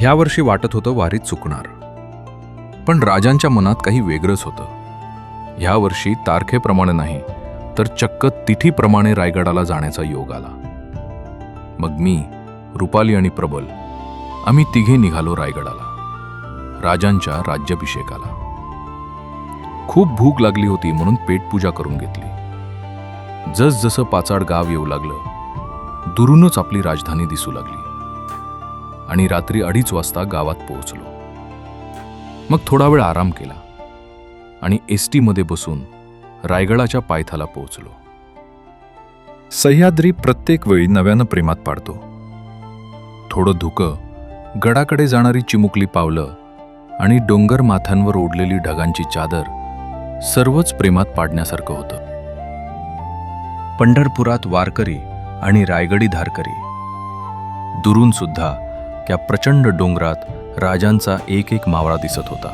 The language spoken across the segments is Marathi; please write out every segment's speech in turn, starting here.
ह्या वर्षी वाटत होतं वारीत चुकणार, पण राजांच्या मनात काही वेगळंच होतं. ह्या वर्षी तारखेप्रमाणे नाही तर चक्क तिथीप्रमाणे रायगडाला जाण्याचा योग आला. मग मी, रुपाली आणि प्रबल आम्ही तिघे निघालो रायगडाला, राजांच्या राज्याभिषेकाला. खूप भूक लागली होती म्हणून पेटपूजा करून घेतली. जसजसं पाचाड गाव येऊ लागलं, दुरूनच आपली राजधानी दिसू लागली आणि रात्री 2:30 वाजता गावात पोहोचलो. मग थोडा वेळ आराम केला आणि एसटी मध्ये बसून रायगडाच्या पायथ्याला पोहोचलो. सह्याद्री प्रत्येक वेळी नव्यानं प्रेमात पाडतो. थोडं धुकं, गडाकडे जाणारी चिमुकली पावलं आणि डोंगर माथ्यांवर ओढलेली ढगांची चादर सर्वच प्रेमात पाडण्यासारखं होतं. पंढरपुरात वारकरी आणि रायगडी धारकरी, दुरून सुद्धा त्या प्रचंड डोंगरात राजांचा एक एक मावळा दिसत होता.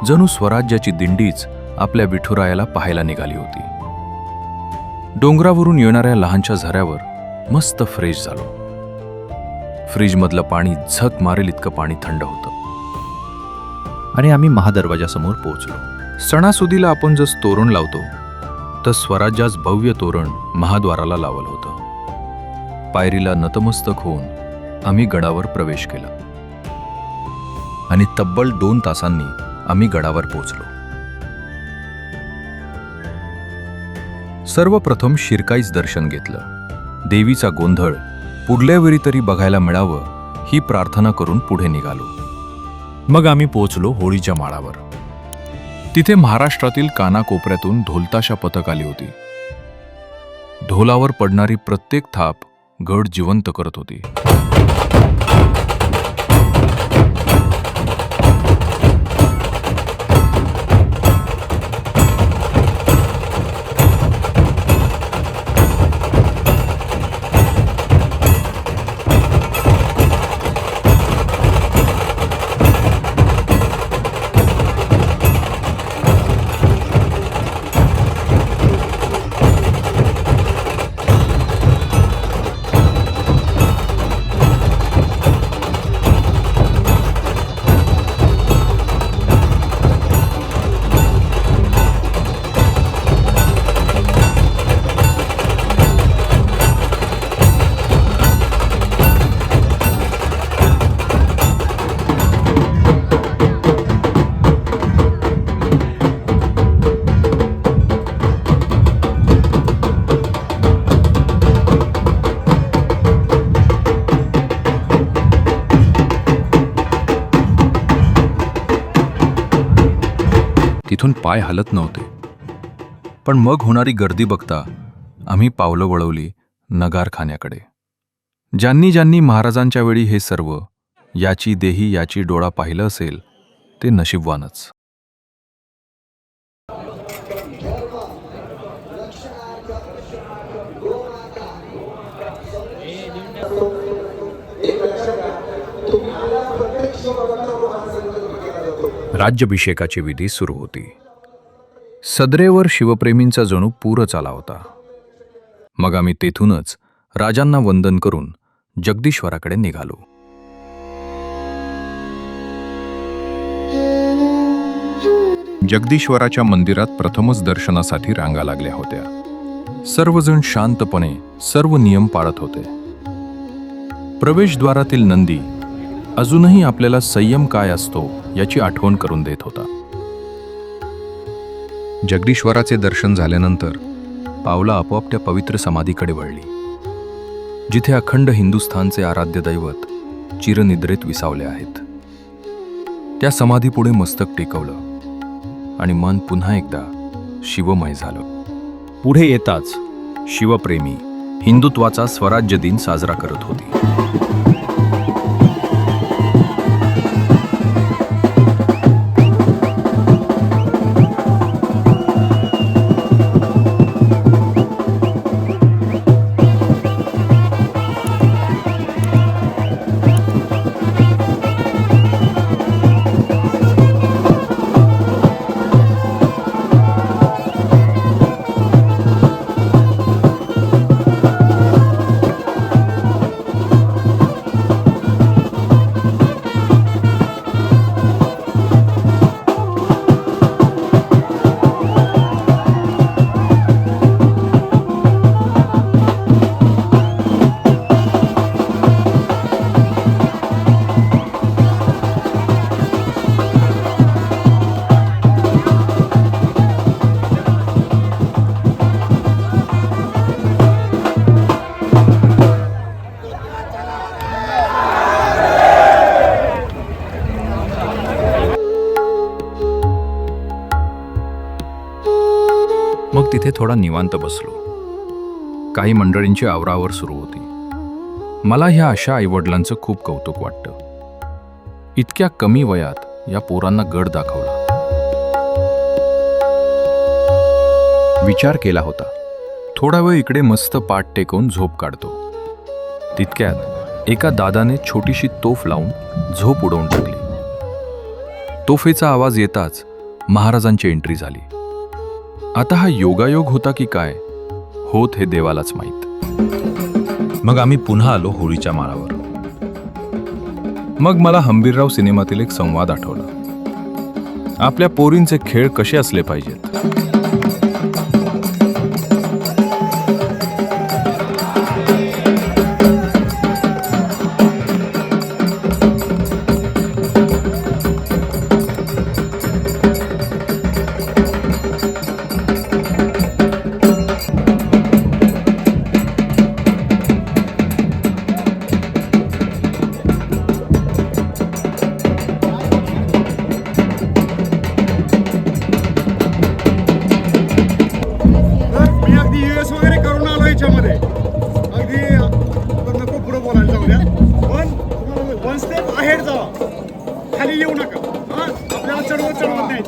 जणू स्वराज्याची दिंडीच आपल्या विठुरायाला पाहायला निघाली होती. डोंगरावरून येणाऱ्या लहानशा झऱ्यावर मस्त फ्रेश झालो. फ्रीजमधलं पाणी झक मारेल इतकं पाणी थंड होतं आणि आम्ही महादरवाजासमोर पोहोचलो. सणासुदीला आपण जस तोरण लावतो तर स्वराज्यास भव्य तोरण महाद्वाराला लावलं होतं. पायरीला नतमस्तक होऊन आम्ही गडावर प्रवेश केला आणि तब्बल 2 तासांनी आम्ही गडावर पोहोचलो. सर्वप्रथम शिरकाईच दर्शन घेतलं. देवीचा गोंधळ पुढल्या वेळी तरी बघायला मिळावं ही प्रार्थना करून पुढे निघालो. मग आम्ही पोहोचलो होळीच्या माळावर. तिथे महाराष्ट्रातील कानाकोपऱ्यातून ढोलताशा पथक आली होती. ढोलावर पडणारी प्रत्येक थाप गड जिवंत करत होती. तिथून पाय हलत नव्हते. पण मग होणारी गर्दी बघता आम्ही पावलं वळवली नगारखान्याकडे. ज्यांनी ज्यांनी महाराजांच्या वेळी हे सर्व याची देही याची डोळा पाहिलं असेल ते नशीबवानच. राज्याभिषेकाची विधी सुरू होती. सदरेवर शिवप्रेमींचा जणू पूरच आला होता. मग आम्ही तेथूनच राजांना वंदन करून जगदीश्वराकडे निघालो. जगदीश्वराच्या मंदिरात प्रथमच दर्शनासाठी रांगा लागल्या होत्या. सर्वजण शांतपणे सर्व नियम पाळत होते. प्रवेशद्वारातील नंदी अजूनही आपल्याला संयम काय असतो याची आठवण करून देत होता. जगदीश्वराचे दर्शन झाल्यानंतर पावला आपोआप त्या पवित्र समाधीकडे वळली, जिथे अखंड हिंदुस्थानचे आराध्य दैवत चिरनिद्रेत विसावले आहेत. त्या समाधीपुढे मस्तक टेकवलं आणि मन पुन्हा एकदा शिवमय झालं. पुढे येताच शिवप्रेमी हिंदुत्वाचा स्वराज्य दिन साजरा करत होती. तिथे थोडा निवांत बसलो. काही मंडळींची आवरावर सुरू होती. मला ह्या अशा आईवडिलांचं खूप कौतुक वाटतं. इतक्या कमी वयात या पोरांना गड दाखवला. विचार केला होता, थोडा वेळ इकडे मस्त पाठ टेकवून झोप काढतो. तितक्यात एका दादाने छोटीशी तोफ लावून झोप उडवून टाकली. तोफेचा आवाज येताच महाराजांची एंट्री झाली. आता हा योगायोग होता की काय होत हे देवालाच माहीत. मग आम्ही पुन्हा आलो होळीच्या माळावर. मग मला हंबीरराव सिनेमातील एक संवाद आठवला. आपल्या पोरींचे खेळ कसे असले पाहिजेत. खाली येऊ नका. आपल्याला चढवत नाही.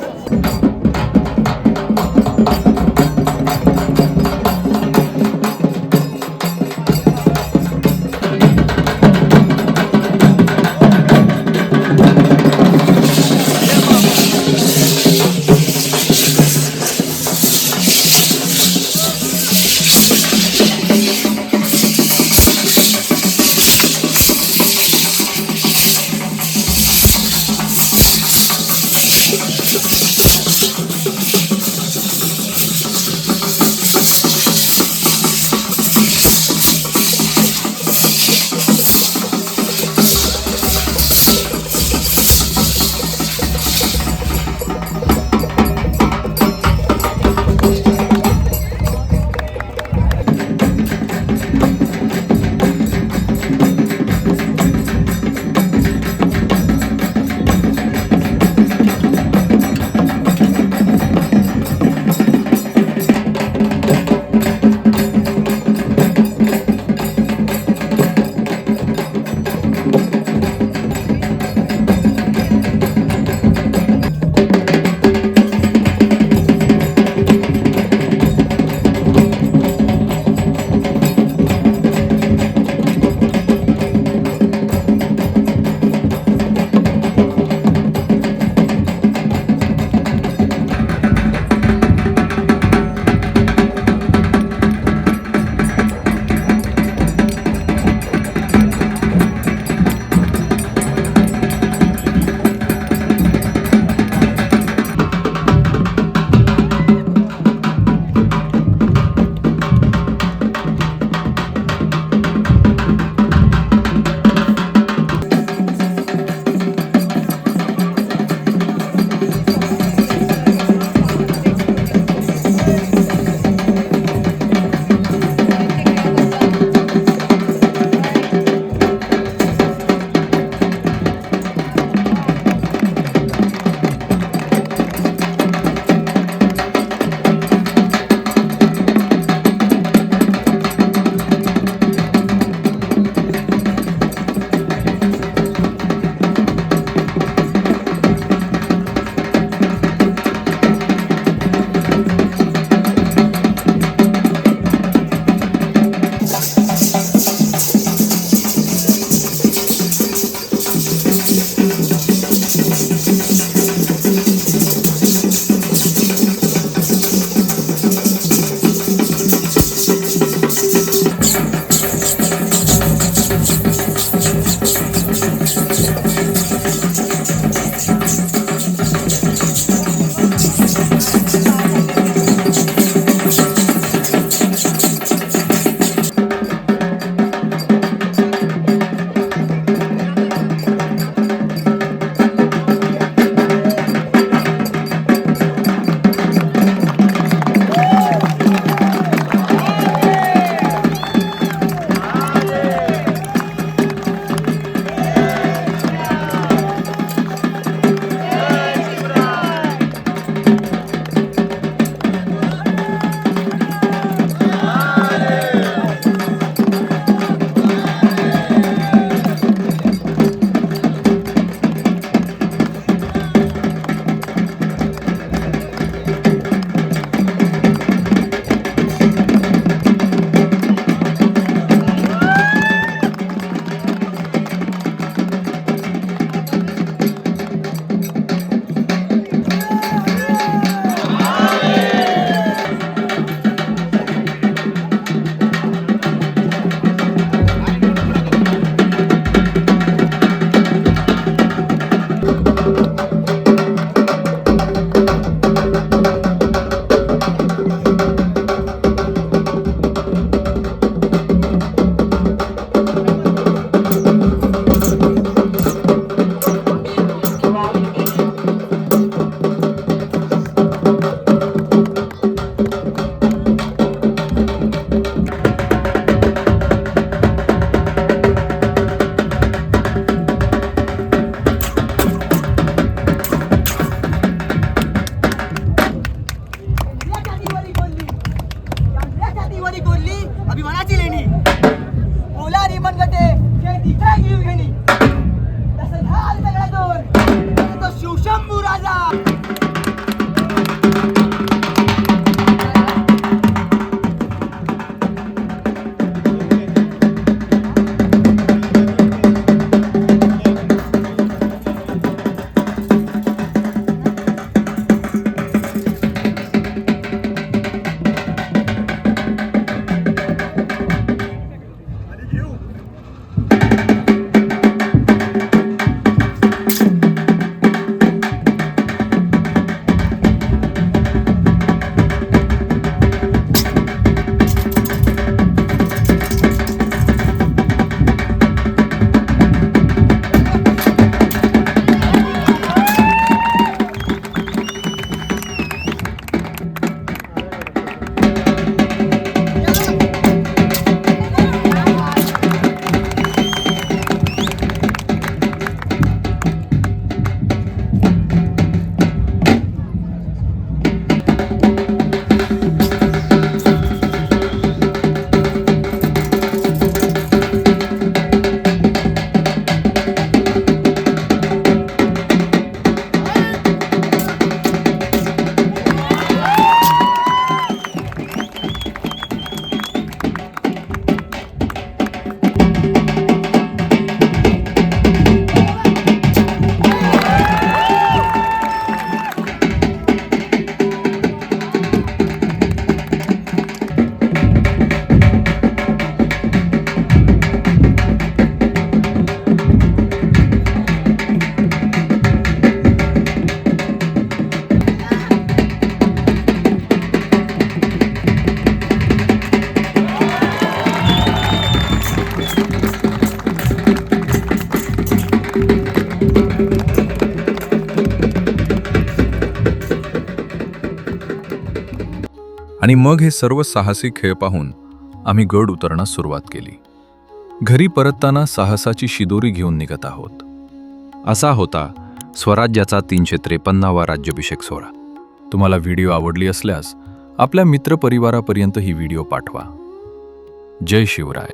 तो शिवशंभू राजा. आणि घेऊ. आणि मग हे सर्व साहसी खेळ पाहून आम्ही गड उतरण्यास सुरुवात केली. घरी परतताना साहसाची शिदोरी घेऊन निघत आहोत. असा होता स्वराज्याचा 353वा राज्याभिषेक सोहळा. तुम्हाला व्हिडिओ आवडली असल्यास आपल्या मित्रपरिवारापर्यंत ही व्हिडिओ पाठवा. जय शिवराय.